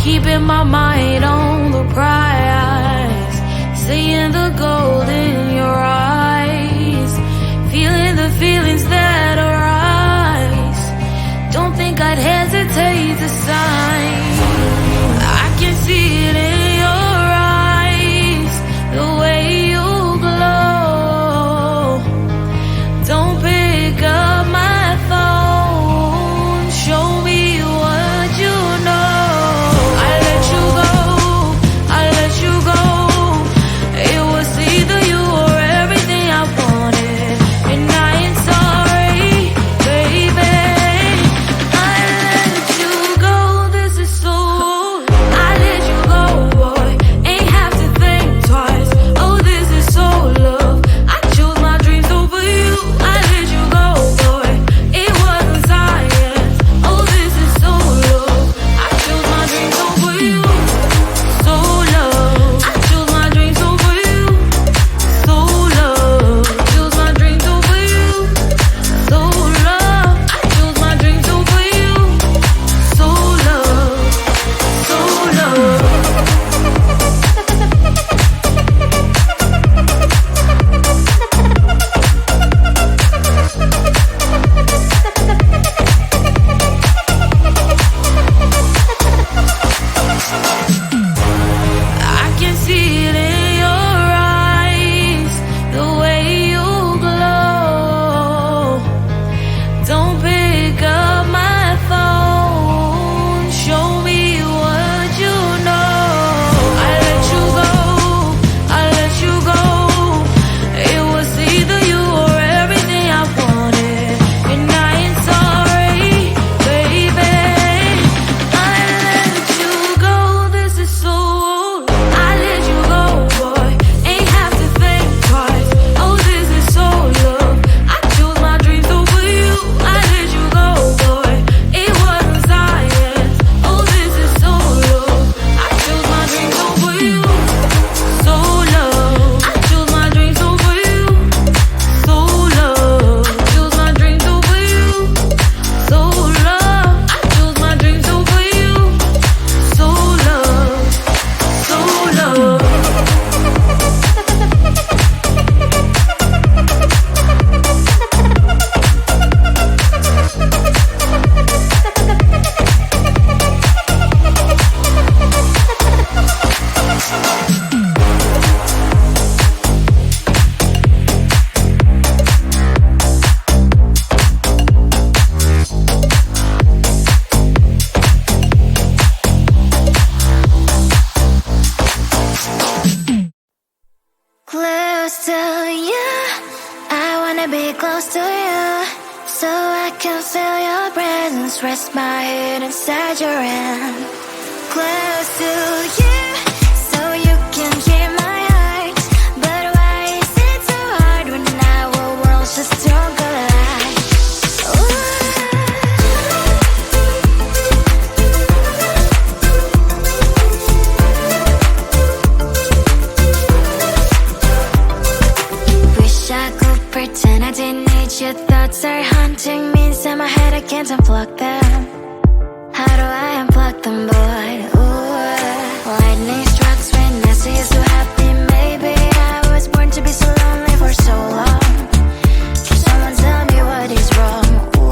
keeping my mind on the prize, seeing the gold in your eyes, feeling the feelings that arise. Don't think I'd hesitate to sign. I can see it in your eyes, the way you glow. Don't pick up my phone, show me what you know. I let you go, I let you go. It was either you or everything I wanted, and I ain't sorry, baby. I let you go, this is so. I let you go, boy, ain't have to think twice. Oh, this is so love. I chose my dreams over you. I let you go, boy, it wasn't science. Oh, this is so love. I chose my dreams over you. So love. I chose my dreams over you. So love. Chose my dreams over you. So love. I chose my dreams over you. So love. So love. I can see it in your eyes, the way you glow. Don't pick up my phone, show me what you know. I let you go, I let you go. It was either you or everything I wanted, and I ain't sorry, baby. I let you go, this is so. I let you go, boy, ain't have to think twice. Oh, this is so love. I chose my dreams over you. I let you go, boy, it wasn't science. Oh, this is so love. I chose my dreams over you. So love. I chose my dreams over you. So love. Chose my dreams over you. So love. I chose my dreams over you. So love. So love. Close to you, I wanna be close to you, so I can feel your presence, rest my head inside your hand. Close to you, so you can hear my heart. But why is it so hard when our worlds just don't collide? Ooh. Wish I could pretend I didn't need your thoughts are haunting me inside my head. I can't unplug them. How do I unplug them, boy? Ooh, lightning strikes when I see you so happy. Maybe I was born to be so lonely for so long. Can someone tell me what is wrong? Ooh,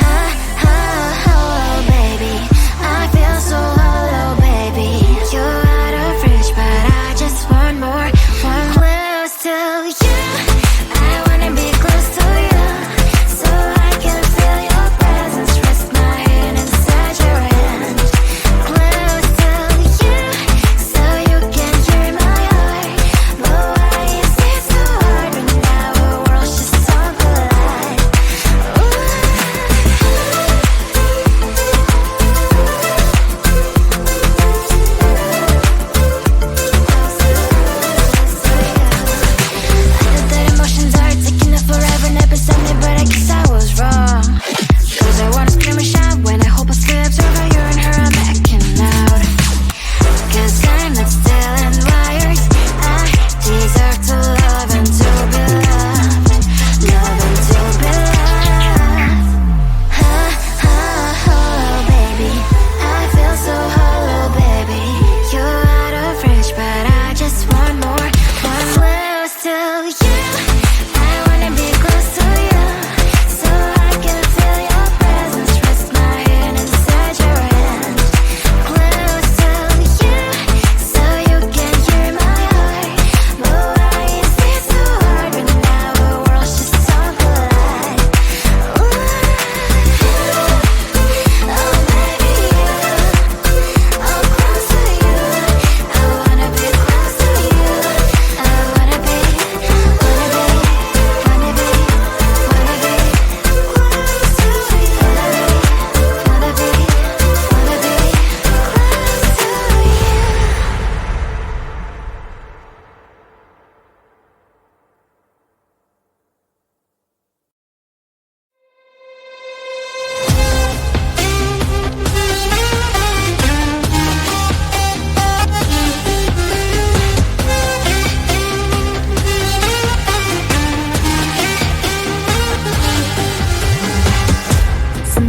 ha, ha, hello, baby. I feel so hollow, baby. You're out of reach, but I just want more. One close to you. I wanna be close to you, so I can feel your presence, rest my head inside your hand.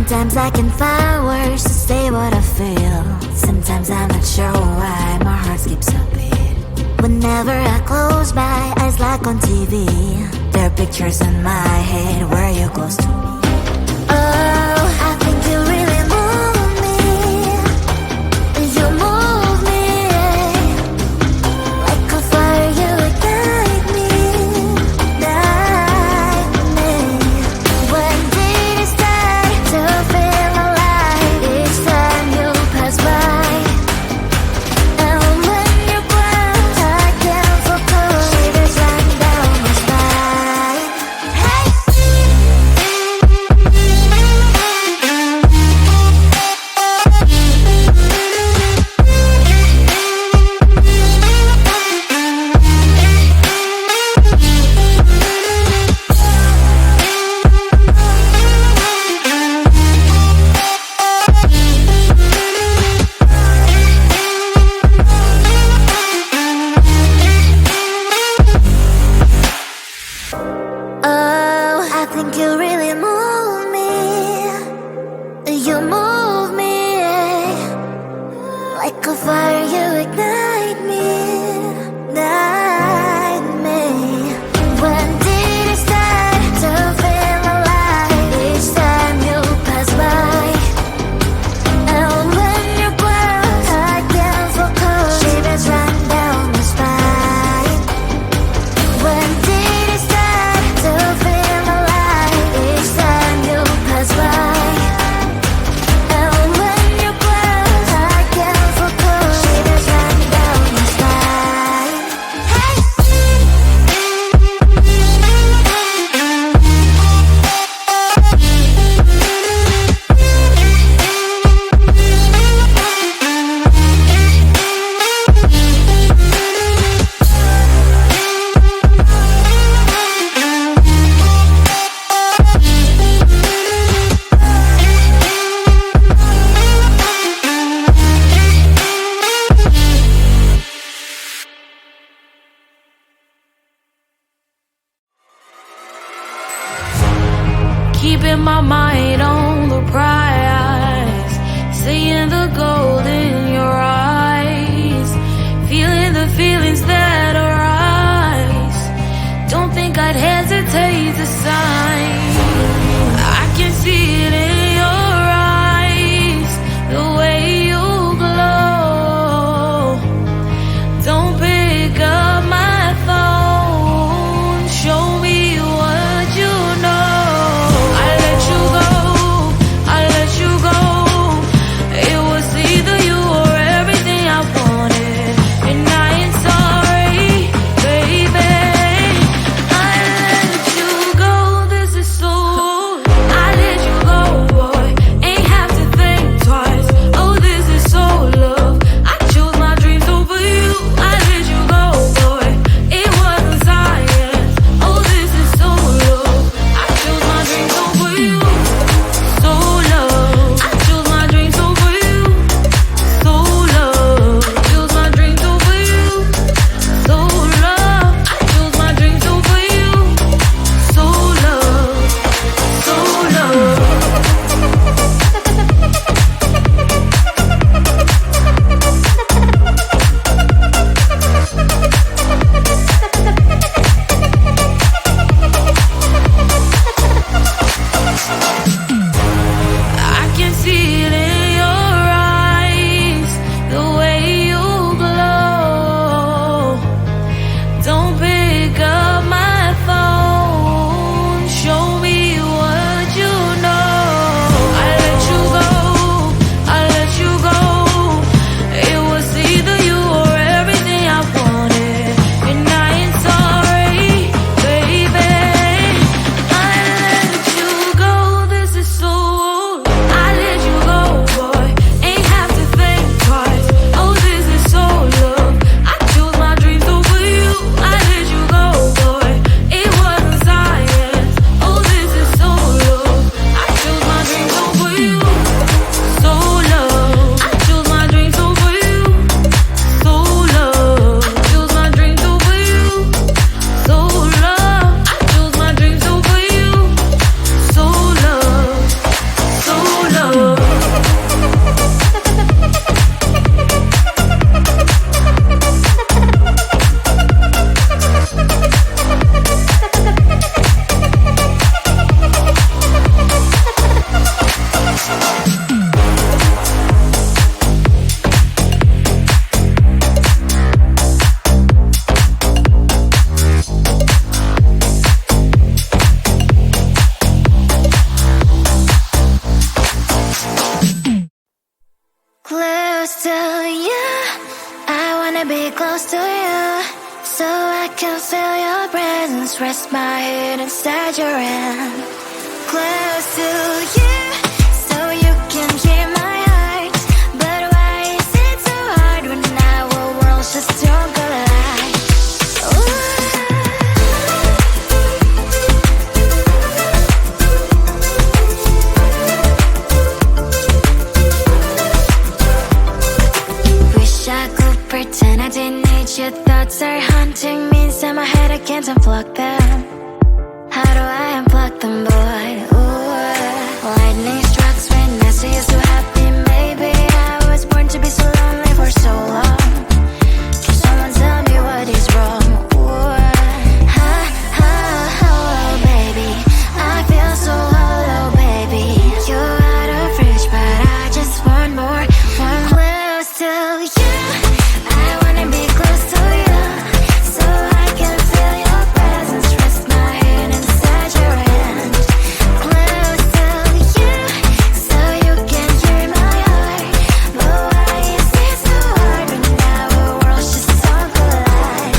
Sometimes I can find words to say what I feel. Sometimes I'm not sure why my heart skips a beat. Whenever I close my eyes like on TV, there are pictures in my head where you're close to me. Oh, I think you really move me. You move me like a fire, you ignite me, ignite me. When did it start to feel alive? Each time you pass by, and when you glance, I can't focus. Shivers run down my spine. Hey. Oh, I think you really move me. You move me like a fire, you ignite me, ignite me. When did it start to feel alive? Each time you pass by, and when you glance, I can't focus. Shivers run down my spine. When did it start to feel alive? Each time you pass by, and when you glance, I can't focus. Shivers run down my spine. love. Close to you, I wanna be close to you, so I can feel your presence, rest my head inside your hand. Close to you, so you can hear my heart, but why is it so hard when our worlds just don't collide? Wish I could pretend I didn't need your thoughts are haunting me inside my head, I can't unplug them. How do I unplug them, boy? Ooh, lightning strikes when I see you so happy. Maybe I was born to be so lonely for so long. Can someone tell me what is wrong? Ooh, oh, baby, I feel so hollow, baby. You're out of reach, but I just want more, one close to you. I wanna be close to you, so I can feel your presence, rest my head inside your hand. Close to you, so you can hear my heart, but why is it so hard when our worlds just don't collide?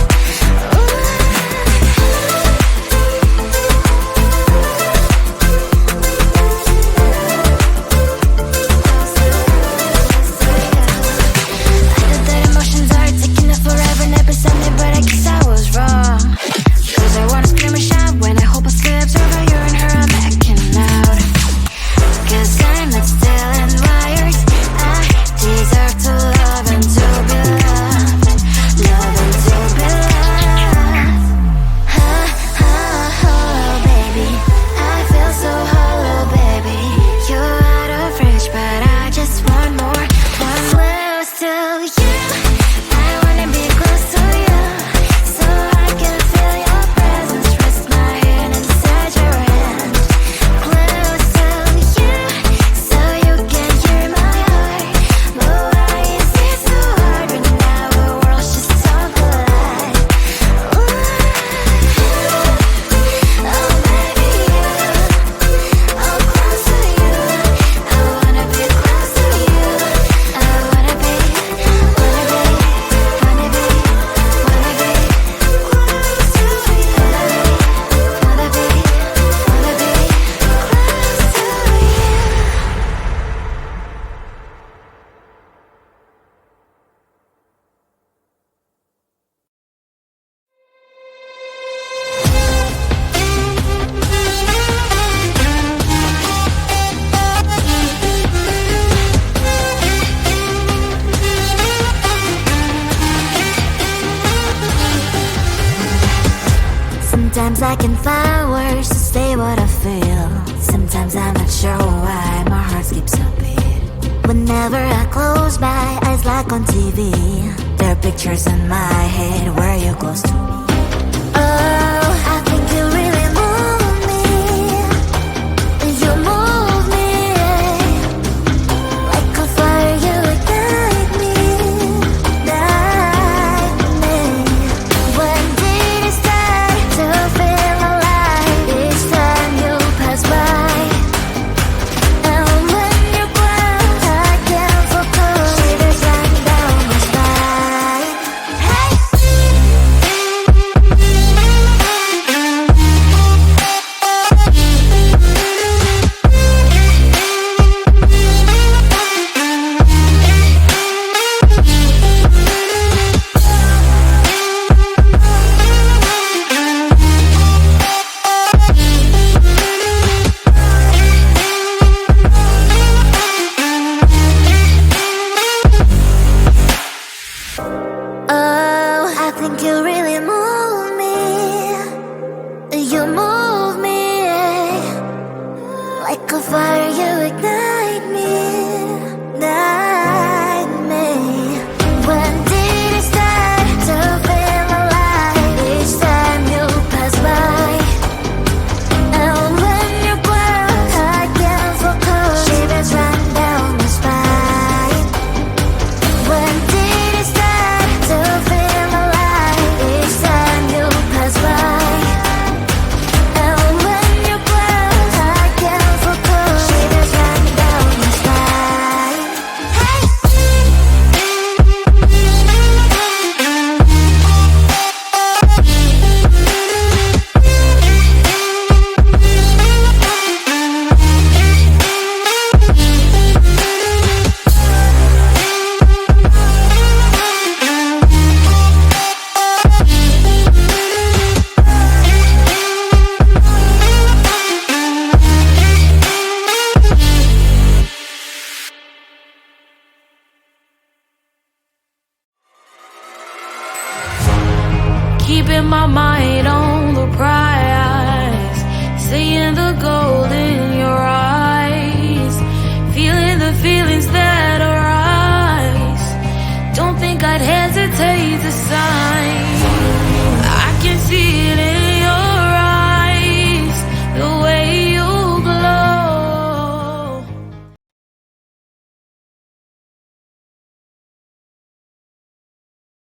I know that emotions are taking up forever, never beside me, but I guess I was wrong. Cause I wanna scream and shout when I hope I slip over you and her, I'm backing out. Cause I'm not still and wired, I deserve to love and to be loved, love and to be loved. Oh, baby, I feel so hollow, baby. You're out of reach, but I just want more, one close to you. I wanna be close to you, so I can feel your presence, rest my head inside your hand. Close to you, so you can hear my heart, but why is it so hard when our worlds just don't collide? Oh, baby, oh, close to you. I wanna be close to you. I wanna be close to you. Wanna be Sometimes I can find words to say what I feel. Sometimes I'm not sure why my heart skips a beat. Whenever I close my eyes like on TV, there are pictures in my head where you're close to me.